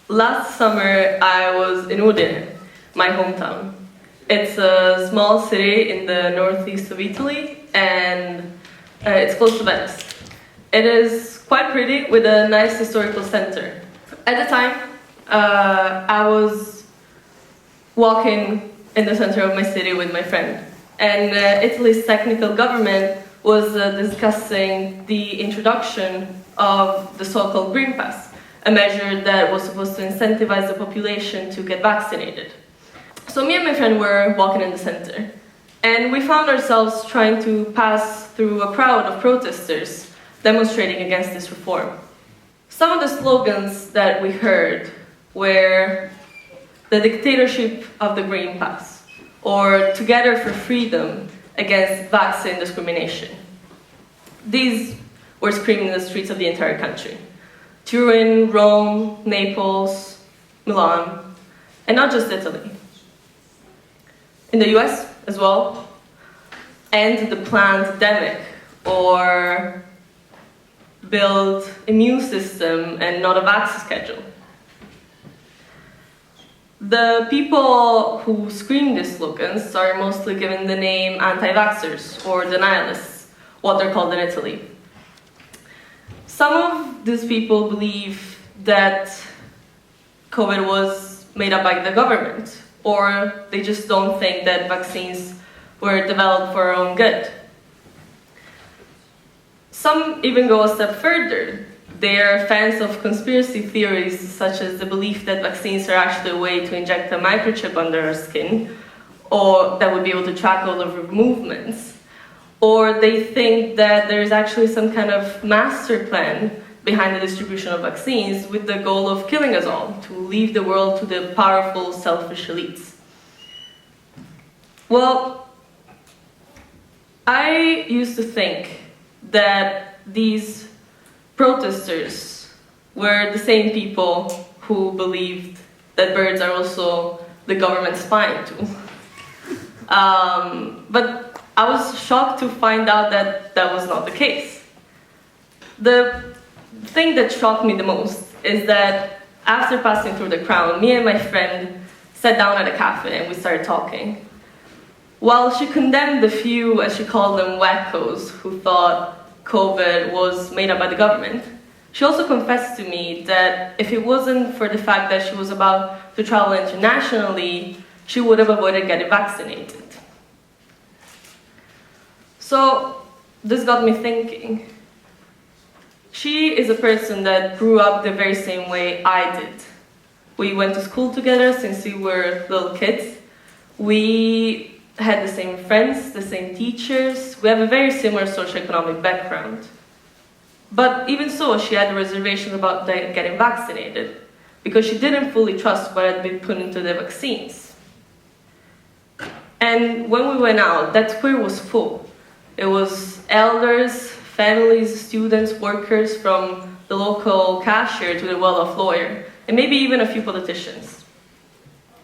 Last summer I was in Udine, my hometown. It's a small city in the northeast of Italy, and it's close to Venice. It is quite pretty with a nice historical center. At the time, I was walking in the center of my city with my friend, and Italy's technical government was discussing the introduction of the so-called Green Pass, a measure that was supposed to incentivize the population to get vaccinated. So me and my friend were walking in the center, and we found ourselves trying to pass through a crowd of protesters demonstrating against this reform. Some of the slogans that we heard were the dictatorship of the Green Pass, or Together for Freedom against vaccine discrimination. These were screamed in the streets of the entire country. Turin, Rome, Naples, Milan, and not just Italy. In the US as well, end the pandemic, or build immune system and not a vaccine schedule. The people who scream these slogans are mostly given the name anti-vaxxers or denialists, what they're called in Italy. Some of these people believe that COVID was made up by the government, or they just don't think that vaccines were developed for our own good. Some even go a step further. They are fans of conspiracy theories, such as the belief that vaccines are actually a way to inject a microchip under our skin, or that would be able to track all of our movements. Or they think that there is actually some kind of master plan behind the distribution of vaccines with the goal of killing us all, to leave the world to the powerful, selfish elites. Well, I used to think that these protesters were the same people who believed that birds are also the government spying too. But I was shocked to find out that that was not the case. The thing that shocked me the most is that after passing through the crowd, me and my friend sat down at a cafe and we started talking. While she condemned the few, as she called them, wackos, who thought COVID was made up by the government, she also confessed to me that if it wasn't for the fact that she was about to travel internationally, she would have avoided getting vaccinated. So this got me thinking. She is a person that grew up the very same way I did. We went to school together since we were little kids. We had the same friends, the same teachers. We have a very similar socioeconomic background. But even so, she had reservations about getting vaccinated because she didn't fully trust what had been put into the vaccines. And when we went out, that square was full. It was elders, families, students, workers, from the local cashier to the well-off lawyer, and maybe even a few politicians.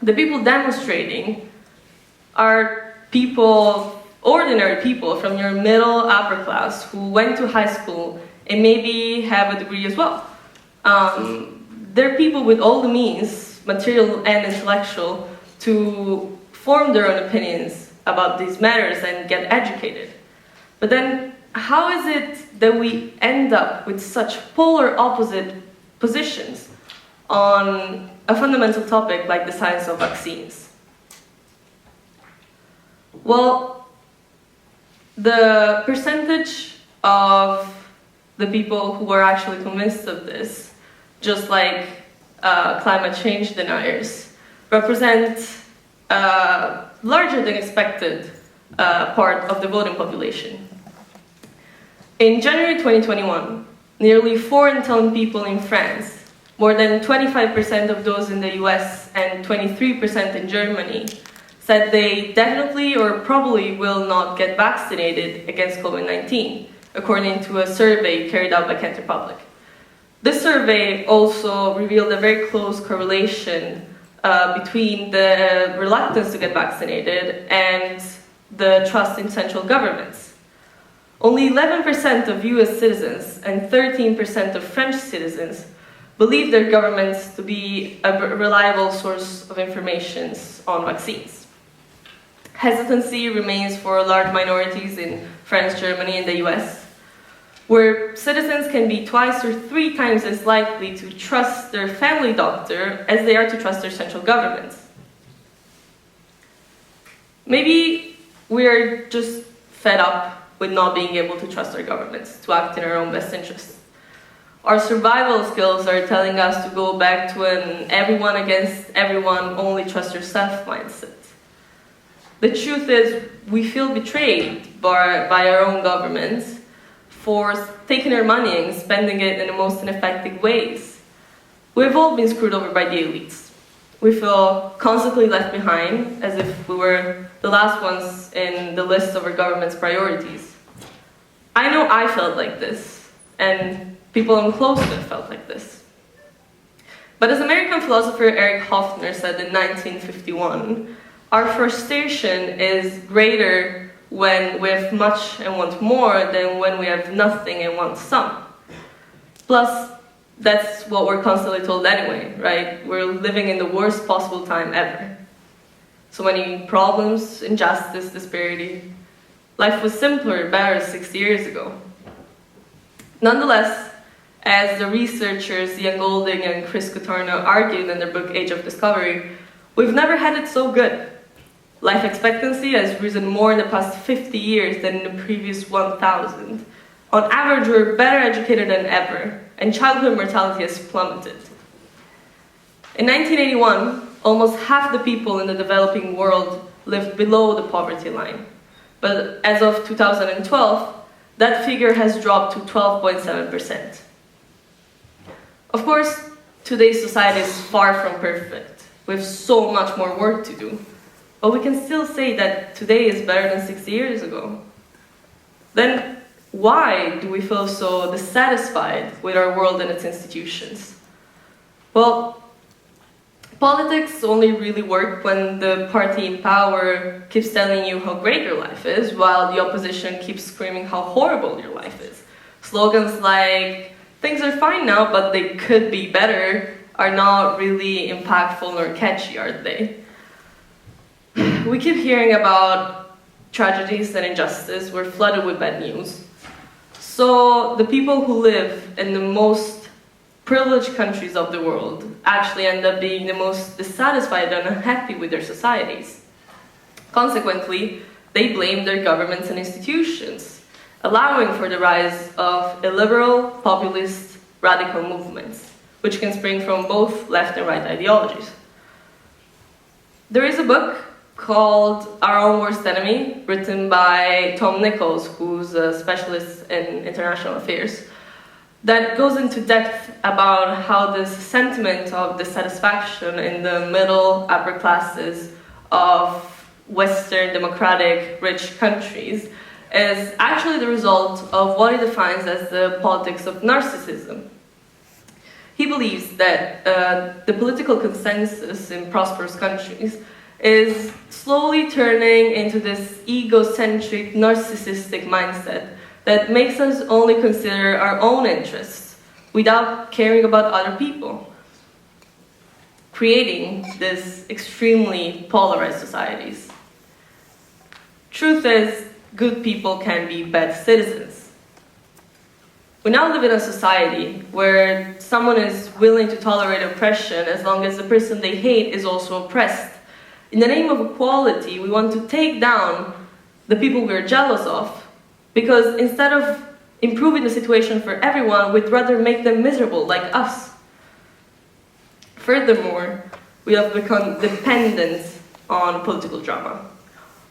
The people demonstrating are people, ordinary people from your middle, upper class who went to high school and maybe have a degree as well. They're people with all the means, material and intellectual, to form their own opinions about these matters and get educated. But then, how is it that we end up with such polar opposite positions on a fundamental topic like the science of vaccines? Well, the percentage of the people who are actually convinced of this, just like climate change deniers, represent a larger than expected part of the voting population. In January 2021, nearly 4 in 10 people in France, more than 25% of those in the US and 23% in Germany, said they definitely or probably will not get vaccinated against COVID-19, according to a survey carried out by Kent Republic. This survey also revealed a very close correlation between the reluctance to get vaccinated and the trust in central governments. Only 11% of US citizens and 13% of French citizens believe their governments to be a reliable source of information on vaccines. Hesitancy remains for large minorities in France, Germany, and the US, where citizens can be twice or 3 times as likely to trust their family doctor as they are to trust their central governments. Maybe we're just fed up with not being able to trust our governments to act in our own best interests. Our survival skills are telling us to go back to an everyone against everyone, only trust yourself mindset. The truth is, we feel betrayed by our own governments for taking our money and spending it in the most ineffective ways. We've all been screwed over by the elites. We feel constantly left behind, as if we were the last ones in the list of our government's priorities. I know I felt like this, and people I'm close to felt like this. But as American philosopher Eric Hofner said in 1951, our frustration is greater when we have much and want more than when we have nothing and want some. Plus, that's what we're constantly told anyway, right? We're living in the worst possible time ever. So many problems, injustice, disparity. Life was simpler, better 60 years ago. Nonetheless, as the researchers Ian Golding and Chris Coturno argued in their book Age of Discovery, we've never had it so good. Life expectancy has risen more in the past 50 years than in the previous 1,000. On average, we're better educated than ever, and childhood mortality has plummeted. In 1981, almost half the people in the developing world lived below the poverty line. But as of 2012, that figure has dropped to 12.7%. Of course, today's society is far from perfect. We have so much more work to do. But we can still say that today is better than 60 years ago. Then why do we feel so dissatisfied with our world and its institutions? Well, politics only really work when the party in power keeps telling you how great your life is, while the opposition keeps screaming how horrible your life is. Slogans like, things are fine now, but they could be better, are not really impactful nor catchy, are they? We keep hearing about tragedies and injustice. We're flooded with bad news. So the people who live in the most privileged countries of the world actually end up being the most dissatisfied and unhappy with their societies. Consequently, they blame their governments and institutions, allowing for the rise of illiberal, populist, radical movements, which can spring from both left and right ideologies. There is a book called Our Own Worst Enemy, written by Tom Nichols, who's a specialist in international affairs, that goes into depth about how this sentiment of dissatisfaction in the middle, upper classes of Western, democratic, rich countries is actually the result of what he defines as the politics of narcissism. He believes that the political consensus in prosperous countries is slowly turning into this egocentric, narcissistic mindset that makes us only consider our own interests without caring about other people, creating this extremely polarized societies. Truth is, good people can be bad citizens. We now live in a society where someone is willing to tolerate oppression as long as the person they hate is also oppressed. In the name of equality, we want to take down the people we're jealous of, because instead of improving the situation for everyone, we'd rather make them miserable, like us. Furthermore, we have become dependent on political drama.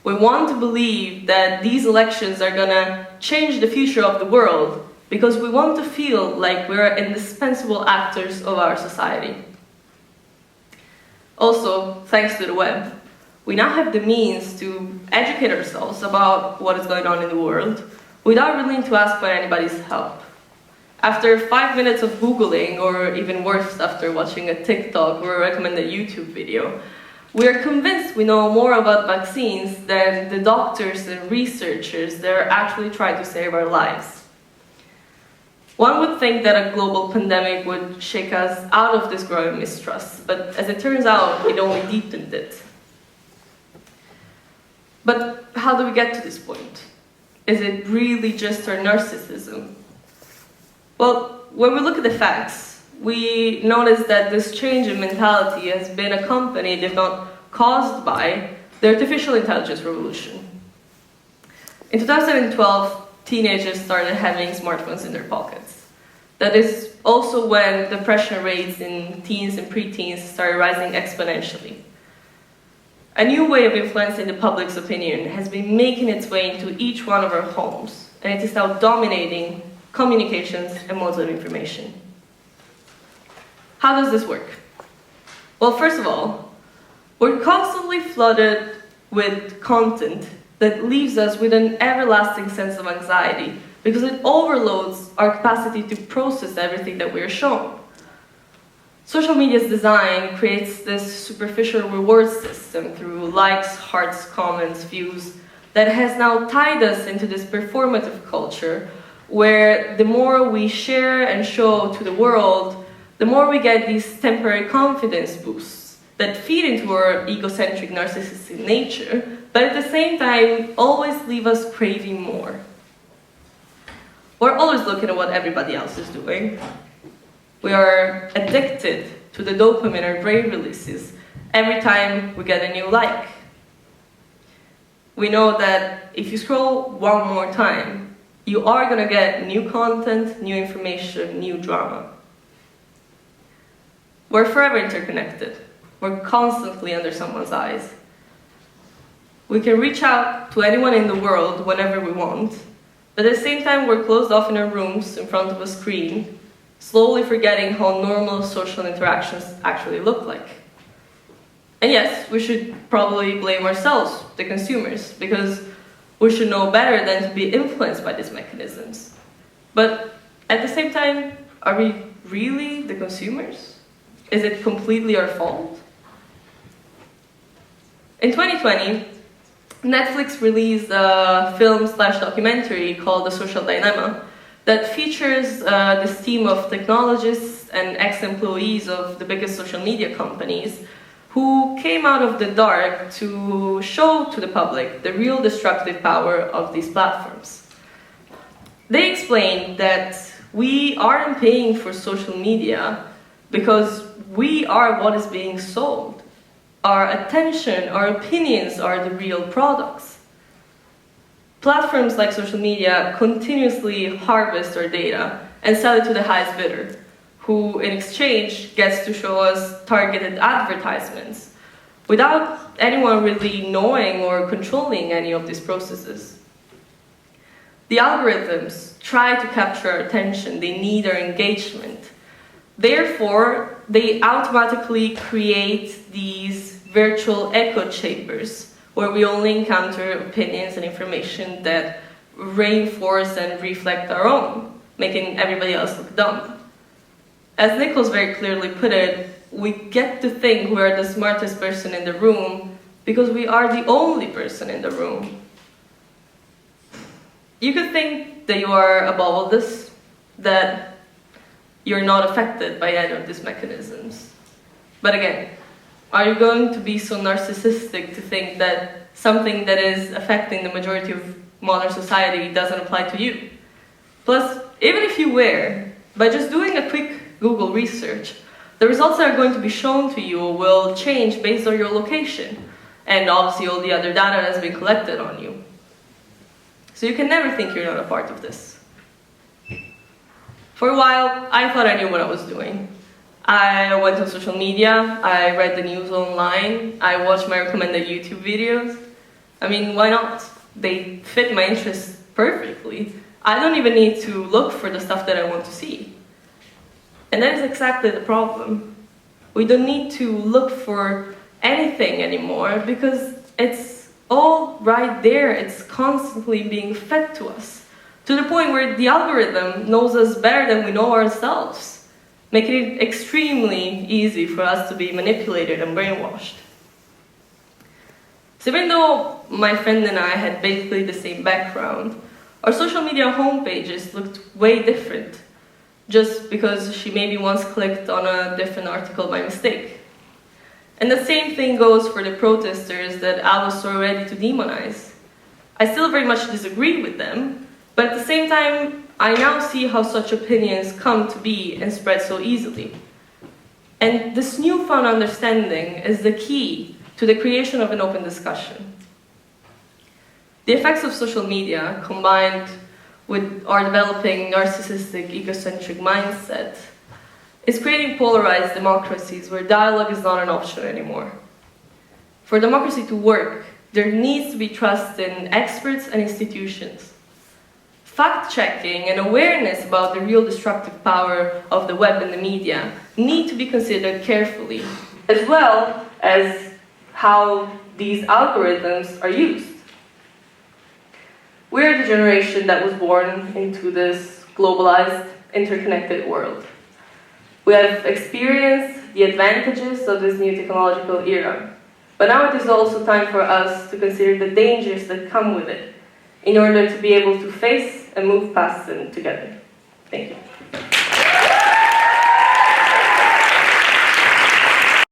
We want to believe that these elections are gonna change the future of the world, because we want to feel like we're indispensable actors of our society. Also, thanks to the web, we now have the means to educate ourselves about what is going on in the world without really needing to ask for anybody's help. After 5 minutes of Googling, or even worse, after watching a TikTok or a recommended YouTube video, We are convinced we know more about vaccines than the doctors and researchers that are actually trying to save our lives. One would think that a global pandemic would shake us out of this growing mistrust, but as it turns out, it only deepened it. But how do we get to this point? Is it really just our narcissism? Well, when we look at the facts, we notice that this change in mentality has been accompanied, if not caused by, the artificial intelligence revolution. In 2012, teenagers started having smartphones in their pockets. That is also when depression rates in teens and preteens started rising exponentially. A new way of influencing the public's opinion has been making its way into each one of our homes, and it is now dominating communications and modes of information. How does this work? Well, first of all, we're constantly flooded with content that leaves us with an everlasting sense of anxiety because it overloads our capacity to process everything that we're shown. Social media's design creates this superficial reward system through likes, hearts, comments, views that has now tied us into this performative culture where the more we share and show to the world, the more we get these temporary confidence boosts that feed into our egocentric narcissistic nature, but at the same time always leave us craving more. We're always looking at what everybody else is doing. We are addicted to the dopamine our brain releases every time we get a new like. We know that if you scroll one more time, you are going to get new content, new information, new drama. We're forever interconnected. We're constantly under someone's eyes. We can reach out to anyone in the world whenever we want, but at the same time we're closed off in our rooms in front of a screen, slowly forgetting how normal social interactions actually look like. And yes, we should probably blame ourselves, the consumers, because we should know better than to be influenced by these mechanisms. But at the same time, are we really the consumers? Is it completely our fault? In 2020, Netflix released a film/documentary called The Social Dilemma that features this team of technologists and ex-employees of the biggest social media companies who came out of the dark to show to the public the real destructive power of these platforms. They explained that we aren't paying for social media because we are what is being sold. Our attention, our opinions are the real products. Platforms like social media continuously harvest our data and sell it to the highest bidder, who in exchange gets to show us targeted advertisements without anyone really knowing or controlling any of these processes. The algorithms try to capture our attention, they need our engagement. Therefore, they automatically create these virtual echo chambers where we only encounter opinions and information that reinforce and reflect our own, making everybody else look dumb. As Nichols very clearly put it, we get to think we are the smartest person in the room because we are the only person in the room. You could think that you are above all this, that you're not affected by any of these mechanisms. But again, are you going to be so narcissistic to think that something that is affecting the majority of modern society doesn't apply to you? Plus, even if you were, by just doing a quick Google research, the results that are going to be shown to you will change based on your location, and obviously all the other data that has been collected on you. So you can never think you're not a part of this. For a while, I thought I knew what I was doing. I went on social media, I read the news online, I watched my recommended YouTube videos. I mean, why not? They fit my interests perfectly. I don't even need to look for the stuff that I want to see. And that is exactly the problem. We don't need to look for anything anymore because it's all right there. It's constantly being fed to us, to the point where the algorithm knows us better than we know ourselves, making it extremely easy for us to be manipulated and brainwashed. So even though my friend and I had basically the same background, our social media homepages looked way different, just because she maybe once clicked on a different article by mistake. And the same thing goes for the protesters that I was so ready to demonize. I still very much disagree with them, but at the same time, I now see how such opinions come to be and spread so easily. And this newfound understanding is the key to the creation of an open discussion. The effects of social media, combined with our developing narcissistic, egocentric mindset, is creating polarized democracies where dialogue is not an option anymore. For democracy to work, there needs to be trust in experts and institutions. Fact-checking and awareness about the real destructive power of the web and the media need to be considered carefully, as well as how these algorithms are used. We're the generation that was born into this globalized, interconnected world. We have experienced the advantages of this new technological era, but now it is also time for us to consider the dangers that come with it in order to be able to face and move past them together. Thank you.